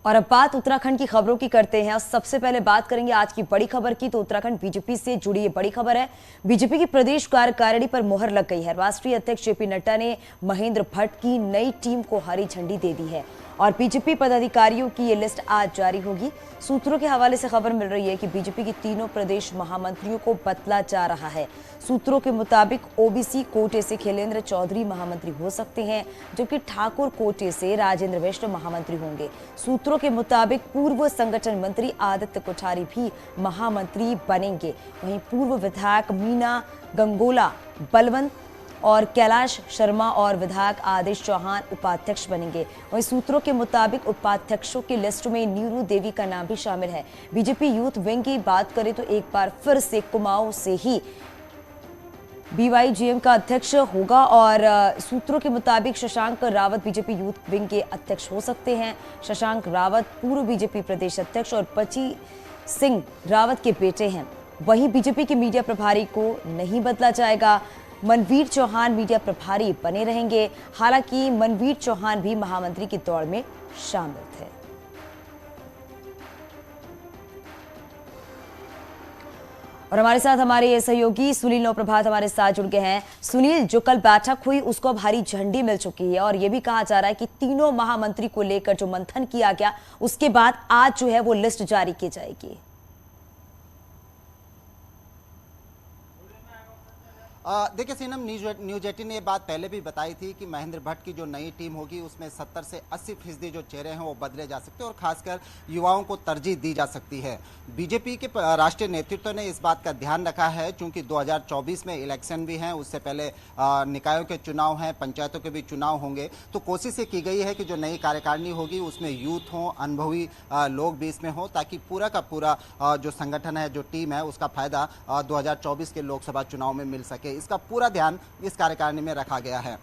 और अब बात उत्तराखंड की खबरों की करते हैं और सबसे पहले बात करेंगे आज की बड़ी खबर की। तो उत्तराखंड बीजेपी से जुड़ी ये बड़ी खबर है। बीजेपी की प्रदेश कार्यकारिणी पर मोहर लग गई है। राष्ट्रीय अध्यक्ष जेपी नड्डा ने महेंद्र भट्ट की नई टीम को हरी झंडी दे दी है और बीजेपी पदाधिकारियों की ये लिस्ट आज जारी होगी। सूत्रों के हवाले से खबर मिल रही है कि बीजेपी की तीनों प्रदेश महामंत्रियों को बदला जा रहा है। सूत्रों के मुताबिक ओबीसी कोटे से खिलेंद्र चौधरी महामंत्री हो सकते हैं, जबकि ठाकुर कोटे से राजेंद्र वैष्णव महामंत्री होंगे। सूत्रों के मुताबिक पूर्व संगठन मंत्री आदित्य कोठारी भी महामंत्री बनेंगे। वहीं पूर्व विधायक मीना गंगोला, बलवंत और कैलाश शर्मा और विधायक आदेश चौहान उपाध्यक्ष बनेंगे। वहीं सूत्रों के मुताबिक उपाध्यक्षों की लिस्ट में नीरू देवी का नाम भी शामिल है। बीजेपी यूथ विंग की बात करें तो एक बार फिर से कुमाऊं से ही बीवाईजीएम का अध्यक्ष होगा और सूत्रों के मुताबिक Shashank Rawat BJP youth wing के अध्यक्ष हो सकते हैं। शशांक रावत पूर्व बीजेपी प्रदेश अध्यक्ष और पची सिंह रावत के बेटे हैं। वहीं बीजेपी के मीडिया प्रभारी को नहीं बदला जाएगा। मनवीर चौहान मीडिया प्रभारी बने रहेंगे। हालांकि मनवीर चौहान भी महामंत्री की दौड़ में शामिल थे। और हमारे साथ हमारे सहयोगी सुनील नौप्रभात हमारे साथ जुड़ गए हैं। सुनील, जो कल बैठक हुई उसको अब हरी झंडी मिल चुकी है और यह भी कहा जा रहा है कि तीनों महामंत्री को लेकर जो मंथन किया गया उसके बाद आज जो है वो लिस्ट जारी की जाएगी। देखिए सीनम, न्यूज 18 ने ये बात पहले भी बताई थी कि महेंद्र भट्ट की जो नई टीम होगी उसमें 70 से 80% जो चेहरे हैं वो बदले जा सकते हैं और खासकर युवाओं को तरजीह दी जा सकती है। बीजेपी के राष्ट्रीय नेतृत्व ने इस बात का ध्यान रखा है, चूंकि 2024 में इलेक्शन भी हैं, उससे पहले निकायों के चुनाव हैं, पंचायतों के भी चुनाव होंगे, तो कोशिश ये की गई है कि जो नई कार्यकारिणी होगी उसमें यूथ हो, अनुभवी लोग भी इसमें हो, ताकि पूरा का पूरा जो संगठन है, जो टीम है, उसका फायदा 2024 के लोकसभा चुनाव में मिल सके। इसका पूरा ध्यान इस कार्यकारिणी में रखा गया है।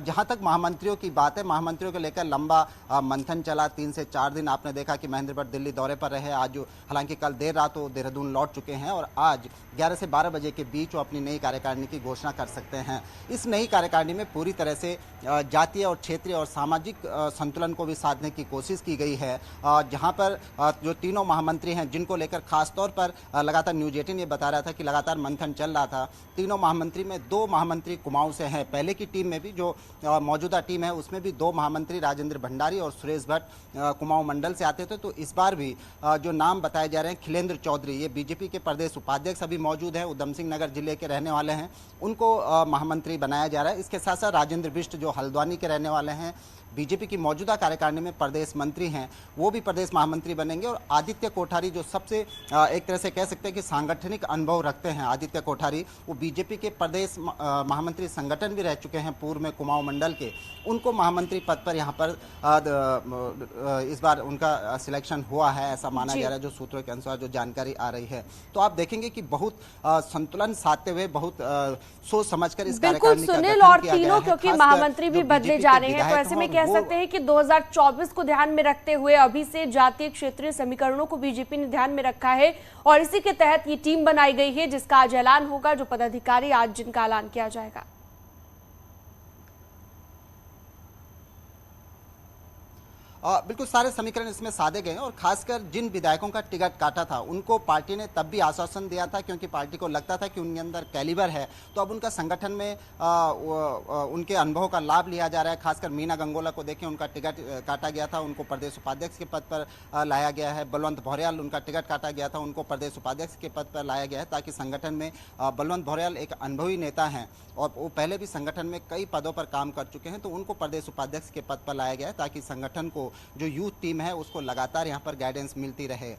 जहां तक महामंत्रियों की बात है, महामंत्रियों को लेकर लंबा मंथन चला। 3 से 4 दिन आपने देखा कि महेंद्र भट्ट दिल्ली दौरे पर रहे। आज हालांकि कल देर रात वो देहरादून लौट चुके हैं और आज 11 से 12 बजे के बीच वो अपनी नई कार्यकारिणी की घोषणा कर सकते हैं। इस नई कार्यकारिणी में पूरी तरह से जातीय और क्षेत्रीय और सामाजिक संतुलन को भी साधने की कोशिश की गई है। जहां पर जो तीनों महामंत्री हैं, जिनको लेकर खासतौर पर लगातार न्यूज 18 ये बता रहा था कि लगातार मंथन चल रहा था। तीनों महामंत्री में 2 महामंत्री कुमाऊं से हैं। पहले की टीम में भी जो मौजूदा टीम है उसमें भी 2 महामंत्री राजेंद्र भंडारी और सुरेश भट्ट कुमाऊं मंडल से आते थे। तो इस बार भी जो नाम बताए जा रहे हैं, खिलेंद्र चौधरी, ये बीजेपी के प्रदेश उपाध्यक्ष अभी मौजूद है, उधम सिंह नगर जिले के रहने वाले हैं, उनको महामंत्री बनाया जा रहा है। इसके साथ साथ राजेंद्र बिष्ट जो हल्द्वानी के रहने वाले हैं, बीजेपी की मौजूदा कार्यकारिणी में प्रदेश मंत्री हैं, वो भी प्रदेश महामंत्री बनेंगे। और आदित्य कोठारी जो सबसे एक तरह से कह सकते हैं कि सांगठनिक अनुभव रखते हैं, आदित्य कोठारी, वो बीजेपी के प्रदेश महामंत्री संगठन भी रह चुके हैं पूर्व में कुमाऊं मंडल के, उनको महामंत्री पद पर यहाँ पर इस बार उनका सिलेक्शन हुआ है, ऐसा माना जा रहा है, जो सूत्रों के अनुसार जो जानकारी आ रही है। तो आप देखेंगे कि बहुत संतुलन साधते हुए, बहुत सोच समझकर इस कार्यकारिणी का गठन किया गया है। तीनों क्योंकि महामंत्री भी बदले जा रहे हैं, तो ऐसे में कह सकते हैं कि 2024 को ध्यान में रखते हुए अभी से जातीय क्षेत्रीय समीकरणों को बीजेपी ने ध्यान में रखा है और इसी के तहत ये टीम बनाई गई है, जिसका आज ऐलान होगा, जो पदाधिकारी आज जिनका ऐलान किया जाएगा। बिल्कुल सारे समीकरण इसमें साधे गए हैं और खासकर जिन विधायकों का टिकट काटा था उनको पार्टी ने तब भी आश्वासन दिया था, क्योंकि पार्टी को लगता था कि उनके अंदर कैलिबर है, तो अब उनका संगठन में उनके अनुभव का लाभ लिया जा रहा है। खासकर मीना गंगोला को देखें, उनका टिकट काटा गया था, उनको प्रदेश उपाध्यक्ष के पद पर लाया गया है। बलवंत भौर्याल, उनका टिकट काटा गया था, उनको प्रदेश उपाध्यक्ष के पद पर लाया गया है, ताकि संगठन में बलवंत भौर्याल एक अनुभवी नेता हैं और वो पहले भी संगठन में कई पदों पर काम कर चुके हैं, तो उनको प्रदेश उपाध्यक्ष के पद पर लाया गया है, ताकि संगठन को जो यूथ टीम है उसको लगातार यहाँ पर गाइडेंस मिलती रहे।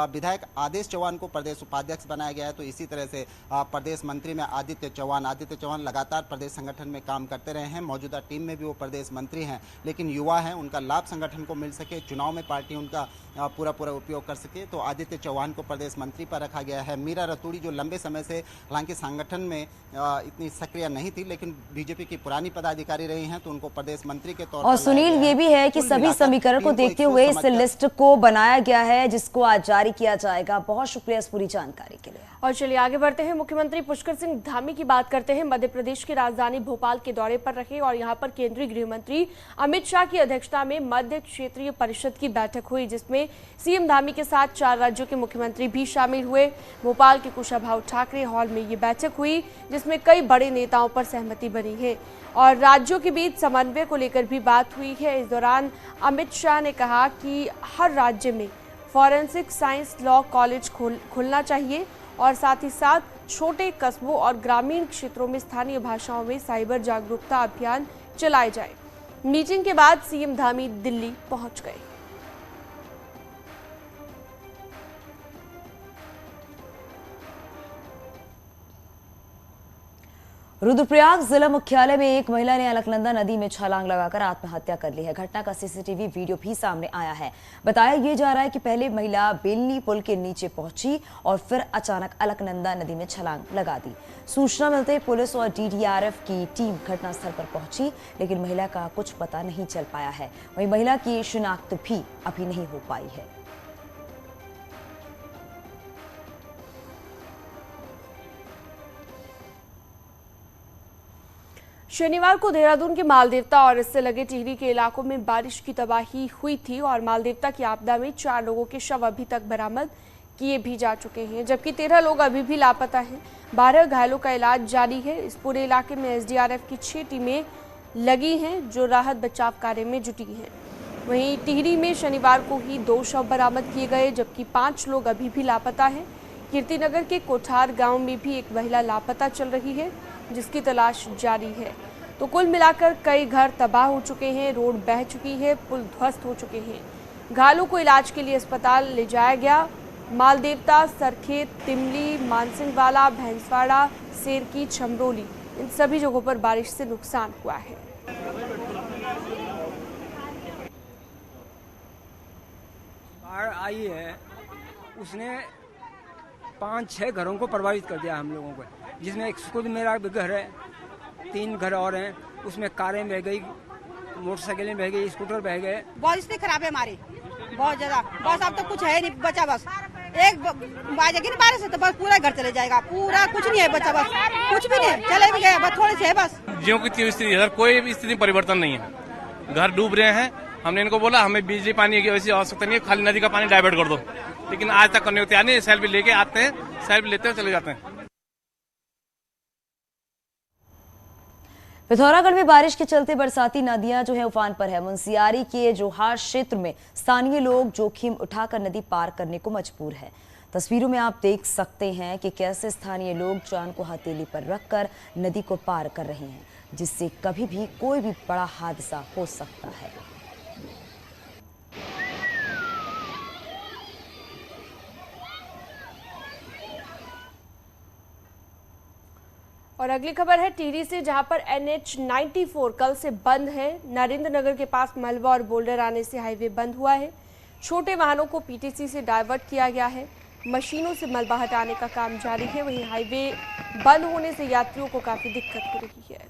विधायक आदेश चौहान को प्रदेश उपाध्यक्ष बनाया गया है, तो इसी तरह से प्रदेश मंत्री में आदित्य चौहान लगातार प्रदेश संगठन में काम करते रहे हैं। मौजूदा टीम में भी वो प्रदेश मंत्री हैं, लेकिन युवा हैं, उनका लाभ संगठन को मिल सके, चुनाव में पार्टी उनका पूरा उपयोग कर सके, तो आदित्य चौहान को प्रदेश मंत्री पर रखा गया है। मीरा रतूड़ी जो लंबे समय से हालांकि संगठन में इतनी सक्रिय नहीं थी, लेकिन बीजेपी की पुरानी पदाधिकारी रही हैं, तो उनको प्रदेश मंत्री के तौर पर। और सुनील, ये भी है कि सभी समीकरण टर्नर को देखते हुए इस लिस्ट को बनाया गया है, जिसको आज जारी किया जाएगा। बहुत शुक्रिया इस पूरी जानकारी के लिए। और चलिए आगे बढ़ते हैं, मुख्यमंत्री पुष्कर सिंह धामी की बात करते हैं। मध्य प्रदेश की राजधानी भोपाल के दौरे पर रहे और यहां पर केंद्रीय गृह मंत्री अमित शाह की अध्यक्षता में मध्य क्षेत्रीय परिषद की बैठक हुई, जिसमें सीएम धामी के साथ 4 राज्यों के मुख्यमंत्री भी शामिल हुए। भोपाल के कुशाभाऊ ठाकरे हॉल में ये बैठक हुई, जिसमें कई बड़े नेताओं पर सहमति बनी है और राज्यों के बीच समन्वय को लेकर भी बात हुई है। इस दौरान अमित शाह ने कहा कि हर राज्य में फॉरेंसिक साइंस लॉ कॉलेज खुलना चाहिए और साथ ही साथ छोटे कस्बों और ग्रामीण क्षेत्रों में स्थानीय भाषाओं में साइबर जागरूकता अभियान चलाए जाए। मीटिंग के बाद सीएम धामी दिल्ली पहुंच गए। रुद्रप्रयाग जिला मुख्यालय में एक महिला ने अलकनंदा नदी में छलांग लगाकर आत्महत्या कर ली है। घटना का सीसीटीवी वीडियो भी सामने आया है। बताया ये जा रहा है कि पहले महिला बेलनी पुल के नीचे पहुंची और फिर अचानक अलकनंदा नदी में छलांग लगा दी। सूचना मिलते पुलिस और डीडीआरएफ की टीम घटनास्थल पर पहुंची, लेकिन महिला का कुछ पता नहीं चल पाया है। वहीं महिला की शिनाख्त भी अभी नहीं हो पाई है। शनिवार को देहरादून के मालदेवता और इससे लगे टिहरी के इलाकों में बारिश की तबाही हुई थी और मालदेवता की आपदा में 4 लोगों के शव अभी तक बरामद किए भी जा चुके हैं, जबकि 13 लोग अभी भी लापता हैं। 12 घायलों का इलाज जारी है। इस पूरे इलाके में एसडीआरएफ की 6 टीमें लगी हैं, जो राहत बचाव कार्य में जुटी हैं। वहीं टिहरी में शनिवार को ही 2 शव बरामद किए गए, जबकि 5 लोग अभी भी लापता हैं। कीर्तिनगर के कोठार गांव में भी एक महिला लापता चल रही है, जिसकी तलाश जारी है। तो कुल मिलाकर कई घर तबाह हो चुके हैं, रोड बह चुकी है, पुल ध्वस्त हो चुके हैं। घायलों को इलाज के लिए अस्पताल ले जाया गया। मालदेवता, सरखेत, तिमली, मानसिंहवाला, भैंसवाड़ा, सेरकी, छमरोली, इन सभी जगहों पर बारिश से नुकसान हुआ है। बाढ़ आई है, उसने 5-6 घरों को प्रभावित कर दिया हम लोगों को, जिसमें खुद मेरा घर है, 3 घर और हैं, उसमें कारें बह गई, मोटरसाइकिलें बह गई, स्कूटर बह गए। बहुत स्थिति खराब है हमारी, बहुत ज्यादा। बस अब तो कुछ है नहीं बचा, बस एक बाजेगी बारिश से तो बस पूरा घर चले जाएगा, पूरा कुछ नहीं है बचा, बस कुछ भी नहीं, चले भी गए, बस थोड़ी सी है बस। ज्यों की त्यों स्थिति है, कोई भी स्थिति परिवर्तन नहीं है। घर डूब रहे हैं। हमने इनको बोला हमें बिजली पानी की वैसी आवश्यकता नहीं है, खाली नदी का पानी डाइवर्ट कर दो, लेकिन आज तक करने को तैयार नहीं। सेल्फी लेके आते हैं, सेल्फी लेते हैं, चले जाते हैं। पिथौरागढ़ में बारिश के चलते बरसाती नदियां जो है उफान पर है। मुंसियारी के जोहार क्षेत्र में स्थानीय लोग जोखिम उठाकर नदी पार करने को मजबूर है। तस्वीरों में आप देख सकते हैं कि कैसे स्थानीय लोग जान को हथेली पर रखकर नदी को पार कर रहे हैं, जिससे कभी भी कोई भी बड़ा हादसा हो सकता है। और अगली खबर है टिहरी से, जहां पर NH94 कल से बंद है। नरेंद्र नगर के पास मलबा और बोल्डर आने से हाईवे बंद हुआ है। छोटे वाहनों को पीटीसी से डाइवर्ट किया गया है। मशीनों से मलबा हटाने का काम जारी है। वहीं हाईवे बंद होने से यात्रियों को काफी दिक्कत हो रही है।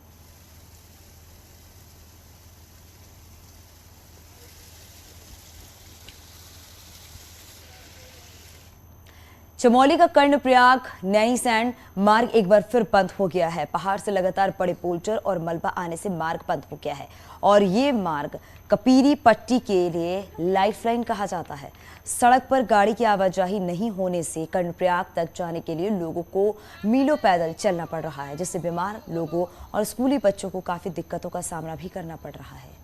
चमोली का कर्णप्रयाग नैनीसैंण मार्ग एक बार फिर बंद हो गया है। पहाड़ से लगातार बड़े बोल्डर और मलबा आने से मार्ग बंद हो गया है और ये मार्ग कपीरी पट्टी के लिए लाइफलाइन कहा जाता है। सड़क पर गाड़ी की आवाजाही नहीं होने से कर्णप्रयाग तक जाने के लिए लोगों को मीलों पैदल चलना पड़ रहा है, जिससे बीमार लोगों और स्कूली बच्चों को काफी दिक्कतों का सामना भी करना पड़ रहा है।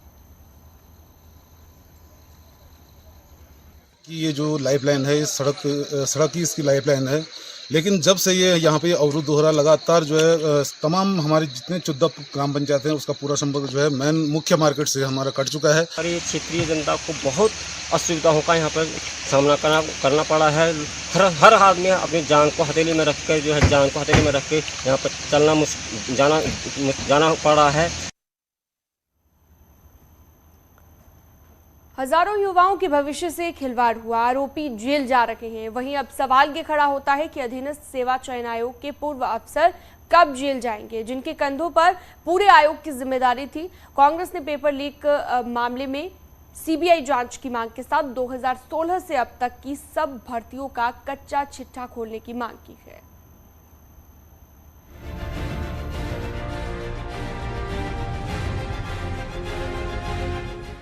कि ये जो लाइफलाइन है, सड़क ही इसकी लाइफलाइन है, लेकिन जब से ये यहाँ पे अवरुद्ध हो रहा, लगातार जो है तमाम हमारे जितने 14 ग्राम पंचायत हैं उसका पूरा संपर्क जो है मेन मुख्य मार्केट से हमारा कट चुका है। और ये क्षेत्रीय जनता को बहुत असुविधाओं का यहाँ पर सामना करना पड़ा है। हर हाल में अपनी जान को हथेली में रख कर यहाँ पर जाना पड़ा है। हजारों युवाओं के भविष्य से खिलवाड़ हुआ, आरोपी जेल जा रहे हैं। वहीं अब सवाल ये खड़ा होता है कि अधीनस्थ सेवा चयन आयोग के पूर्व अफसर कब जेल जाएंगे, जिनके कंधों पर पूरे आयोग की जिम्मेदारी थी। कांग्रेस ने पेपर लीक मामले में सीबीआई जांच की मांग के साथ 2016 से अब तक की सब भर्तियों का कच्चा चिट्ठा खोलने की मांग की है।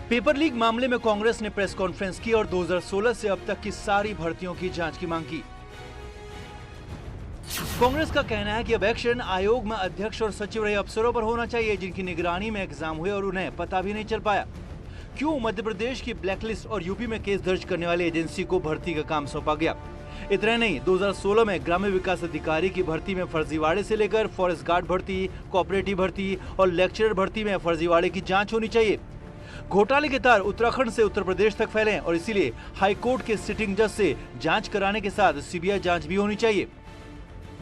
पेपर लीक मामले में कांग्रेस ने प्रेस कॉन्फ्रेंस की और 2016 से अब तक की सारी भर्तियों की जांच की मांग की। कांग्रेस का कहना है कि अब एक्शन आयोग में अध्यक्ष और सचिव रहे अफसरों पर होना चाहिए जिनकी निगरानी में एग्जाम हुए और उन्हें पता भी नहीं चल पाया। क्यों मध्य प्रदेश की ब्लैकलिस्ट और यूपी में केस दर्ज करने वाली एजेंसी को भर्ती का काम सौंपा गया। इतना नहीं, 2016 में ग्राम्य विकास अधिकारी की भर्ती में फर्जीवाड़े से लेकर फॉरेस्ट गार्ड भर्ती, कोऑपरेटिव भर्ती और लेक्चरर भर्ती में फर्जीवाड़े की जांच होनी चाहिए। घोटाले के तार उत्तराखंड से उत्तर प्रदेश तक फैले और इसीलिए हाईकोर्ट के सिटिंग जज से जांच कराने के साथ सीबीआई जांच भी होनी चाहिए।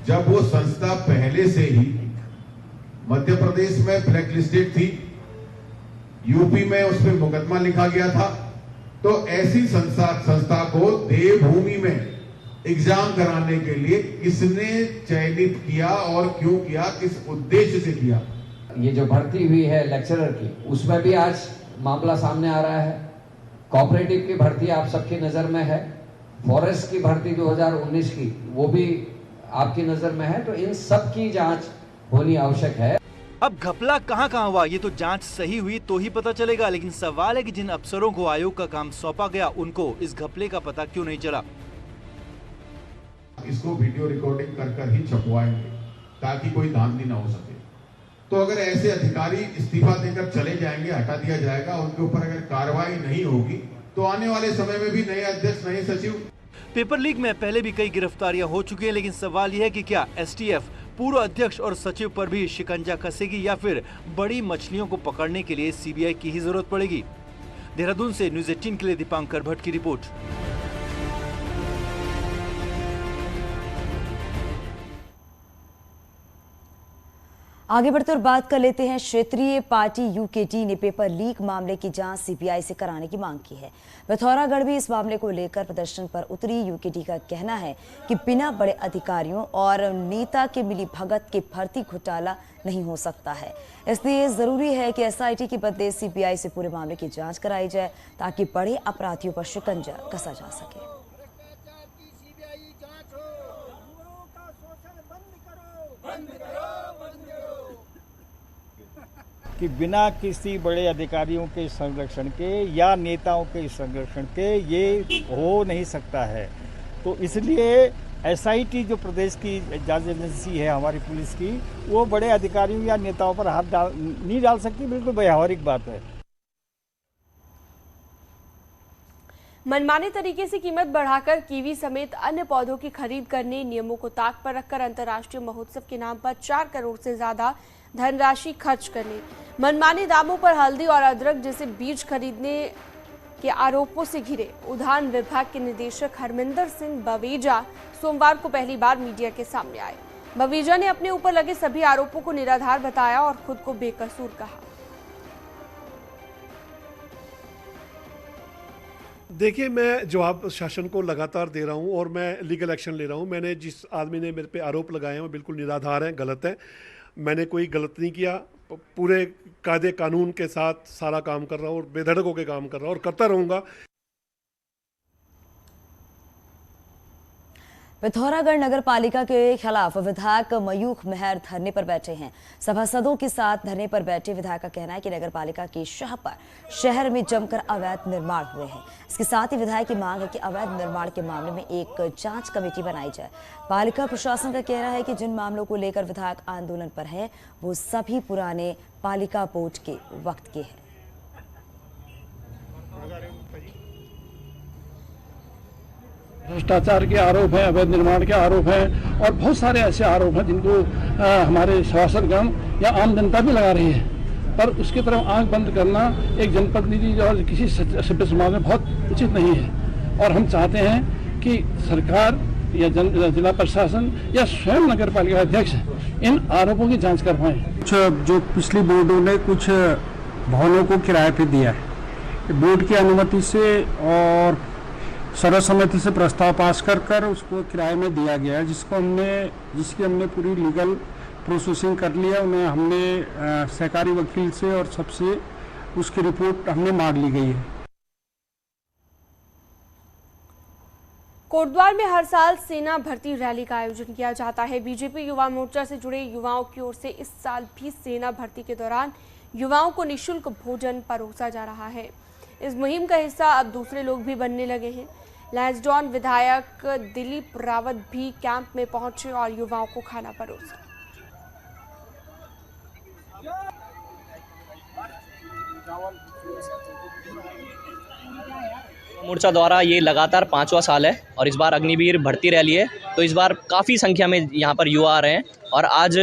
जब वो संस्था पहले से ही मध्य प्रदेश में ब्लैकलिस्टेड थी, यूपी में उस पर मुकदमा लिखा गया था, तो ऐसी संस्था को देवभूमि में एग्जाम कराने के लिए किसने चयनित किया और क्यों किया, किस उद्देश्य से किया? ये जो भर्ती हुई है लेक्चरर की, उसमें भी आज मामला सामने आ रहा है। कोऑपरेटिव की भर्ती आप सबकी नजर में है, फॉरेस्ट की भर्ती 2019 की वो भी आपकी नजर में है, तो इन सब की जांच होनी आवश्यक है। अब घपला कहां हुआ ये तो जांच सही हुई तो ही पता चलेगा, लेकिन सवाल है कि जिन अफसरों को आयोग का काम सौंपा गया उनको इस घपले का पता क्यों नहीं चला। इसको वीडियो रिकॉर्डिंग कर ही छपवाएंगे ताकि कोई धांधली ना हो सके। तो अगर ऐसे अधिकारी इस्तीफा देकर चले जाएंगे, हटा दिया जाएगा, उनके ऊपर अगर कार्रवाई नहीं होगी तो आने वाले समय में भी नए अध्यक्ष, नए सचिव। पेपर लीक में पहले भी कई गिरफ्तारियां हो चुकी हैं, लेकिन सवाल यह है कि क्या एसटीएफ पूर्व अध्यक्ष और सचिव पर भी शिकंजा कसेगी या फिर बड़ी मछलियों को पकड़ने के लिए सीबीआई की ही जरूरत पड़ेगी। देहरादून से न्यूज़ 18 के लिए दीपांकर भट्ट की रिपोर्ट। आगे बढ़ते और बात कर लेते हैं, क्षेत्रीय पार्टी यूकेटी ने पेपर लीक मामले की जांच सीबीआई से कराने की मांग की है। पिथौरागढ़ भी इस मामले को लेकर प्रदर्शन पर उतरी। यूकेटी का कहना है कि बिना बड़े अधिकारियों और नेता के मिली भगत के भर्ती घोटाला नहीं हो सकता है, इसलिए जरूरी है कि एसआईटी के बदले सीबीआई से पूरे मामले की जांच कराई जाए ताकि बड़े अपराधियों पर शिकंजा कसा जा सके। कि बिना किसी बड़े अधिकारियों के संरक्षण के या नेताओं के संरक्षण के ये हो नहीं सकता है। तो इसलिए एसआईटी जो प्रदेश की जांच एजेंसी है हमारी पुलिस की, वो बड़े अधिकारियों या नेताओं पर हाथ नहीं डाल सकती, बिल्कुल व्यावहारिक बात है। मनमाने तरीके से कीमत बढ़ाकर कीवी समेत अन्य पौधों की खरीद करने, नियमों को ताक पर रखकर अंतर्राष्ट्रीय महोत्सव के नाम पर 4 करोड़ से ज्यादा धनराशि खर्च करने, मनमाने दामों पर हल्दी और अदरक जैसे बीज खरीदने के आरोपों से घिरे उद्यान विभाग के निदेशक हरमिंदर सिंह बवेजा सोमवार को पहली बार मीडिया के सामने आए। बवेजा ने अपने ऊपर लगे सभी आरोपों को निराधार बताया और खुद को बेकसूर कहा। देखिए, मैं जवाब शासन को लगातार दे रहा हूं और मैं लीगल एक्शन ले रहा हूं। मैंने जिस आदमी ने मेरे पे आरोप लगाए हैं वो बिल्कुल निराधार हैं, गलत है। मैंने कोई गलत नहीं किया, पूरे कायदे कानून के साथ सारा काम कर रहा हूं और बेधड़क होकर काम कर रहा हूं और करता रहूंगा। पिथौरागढ़ नगर पालिका के खिलाफ विधायक मयूख मेहर धरने पर बैठे हैं। सभासदों के साथ धरने पर बैठे विधायक का कहना है कि नगर पालिका की शाह पर शहर में जमकर अवैध निर्माण हुए हैं। इसके साथ ही विधायक की मांग है कि अवैध निर्माण के मामले में एक जांच कमेटी बनाई जाए। पालिका प्रशासन का कहना है कि जिन मामलों को लेकर विधायक आंदोलन पर हैं वो सभी पुराने पालिका बोर्ड के वक्त के हैं। भ्रष्टाचार के आरोप हैं, अवैध निर्माण के आरोप हैं और बहुत सारे ऐसे आरोप हैं जिनको हमारे सभासदगण या आम जनता भी लगा रही है, पर उसकी तरफ आंख बंद करना एक जनप्रतिनिधि और किसी सभ्य समाज में बहुत उचित नहीं है। और हम चाहते हैं कि सरकार या जिला प्रशासन या स्वयं नगर पालिका अध्यक्ष इन आरोपों की जाँच कर पाए। कुछ जो पिछली बोर्डों ने कुछ भवनों को किराए पर दिया है, बोर्ड की अनुमति से और सर्वसम्मति से प्रस्ताव पास कर उसको किराए में दिया गया है, जिसकी हमने पूरी लीगल प्रोसेसिंग कर लिया। उन्हें हमने सहकारी वकील से और सबसे उसकी रिपोर्ट हमने मांग ली गई है। कोटद्वार में हर साल सेना भर्ती रैली का आयोजन किया जाता है। बीजेपी युवा मोर्चा से जुड़े युवाओं की ओर से इस साल भी सेना भर्ती के दौरान युवाओं को निःशुल्क भोजन परोसा जा रहा है। इस मुहिम का हिस्सा अब दूसरे लोग भी बनने लगे हैं। लैंसडौन विधायक दिलीप रावत भी कैंप में पहुंचे और युवाओं को खाना परोसा। मोर्चा द्वारा ये लगातार 5वां साल है और इस बार अग्निवीर भर्ती रैली है, तो इस बार काफ़ी संख्या में यहाँ पर युवा आ रहे हैं और आज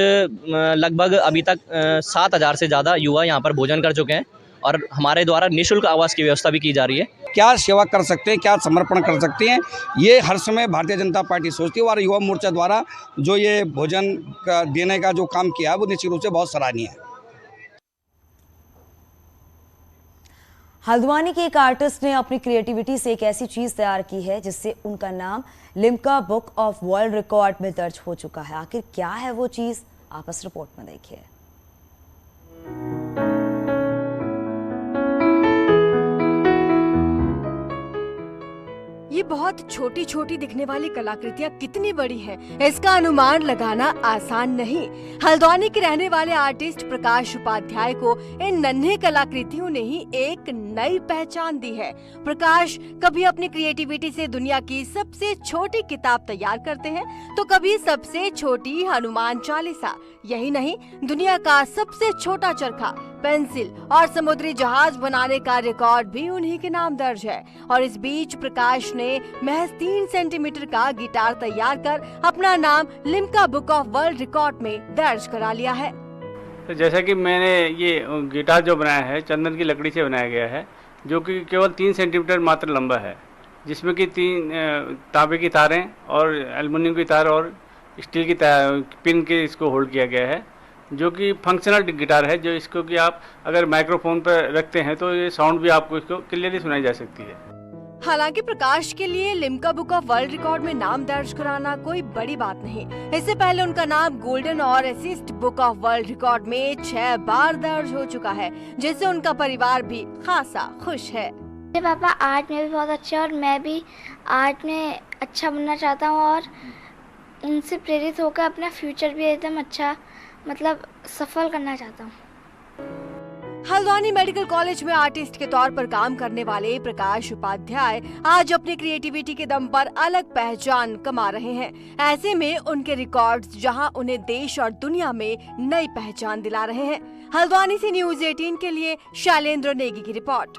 लगभग अभी तक 7,000 से ज़्यादा युवा यहाँ पर भोजन कर चुके हैं और हमारे द्वारा निःशुल्क आवास की व्यवस्था भी की जा रही है। क्या सेवा कर सकते हैं, क्या समर्पण कर सकते हैं, ये हर समय भारतीय जनता पार्टी सोचती है और युवा मोर्चा द्वारा जो ये भोजन देने का जो काम किया है वो निश्चित रूप से बहुत सराहनीय है। हल्द्वानी के एक आर्टिस्ट ने अपनी क्रिएटिविटी से एक ऐसी चीज तैयार की है जिससे उनका नाम Limca book of world record में दर्ज हो चुका है। आखिर क्या है वो चीज, आप इस रिपोर्ट में देखिए। ये बहुत छोटी छोटी दिखने वाली कलाकृतियाँ कितनी बड़ी हैं, इसका अनुमान लगाना आसान नहीं। हल्द्वानी के रहने वाले आर्टिस्ट प्रकाश उपाध्याय को इन नन्हे कलाकृतियों ने ही एक नई पहचान दी है। प्रकाश कभी अपनी क्रिएटिविटी से दुनिया की सबसे छोटी किताब तैयार करते हैं तो कभी सबसे छोटी हनुमान चालीसा। यही नहीं, दुनिया का सबसे छोटा चरखा, पेंसिल और समुद्री जहाज बनाने का रिकॉर्ड भी उन्हीं के नाम दर्ज है। और इस बीच प्रकाश ने महज 3 सेंटीमीटर का गिटार तैयार कर अपना नाम Limca book of world record में दर्ज करा लिया है। तो जैसा कि मैंने ये गिटार जो बनाया है चंदन की लकड़ी से बनाया गया है, जो कि केवल 3 सेंटीमीटर मात्र लंबा है, जिसमें कि 3 तांबे की तारें और एल्युमिनियम की तार और स्टील की पिन के इसको होल्ड किया गया है, जो कि फंक्शनल गिटार है, जो इसको कि आप अगर माइक्रोफोन पर रखते हैं तो ये साउंड भी आपको इसको क्लियरली सुनाई जा सकती है। हालांकि प्रकाश के लिए Limca book of world record में नाम दर्ज कराना कोई बड़ी बात नहीं। इससे पहले उनका नाम गोल्डन और assist book of world record में 6 बार दर्ज हो चुका है, जिससे उनका परिवार भी खासा खुश है। मेरे पापा आर्ट में भी बहुत अच्छे और मैं भी आर्ट में अच्छा बनना चाहता हूँ और उनसे प्रेरित होकर अपना फ्यूचर भी एकदम अच्छा सफल करना चाहता हूँ। हल्द्वानी मेडिकल कॉलेज में आर्टिस्ट के तौर पर काम करने वाले प्रकाश उपाध्याय आज अपनी क्रिएटिविटी के दम पर अलग पहचान कमा रहे हैं। ऐसे में उनके रिकॉर्ड्स जहां उन्हें देश और दुनिया में नई पहचान दिला रहे हैं। हल्द्वानी से न्यूज़ 18 के लिए शैलेंद्र नेगी की रिपोर्ट।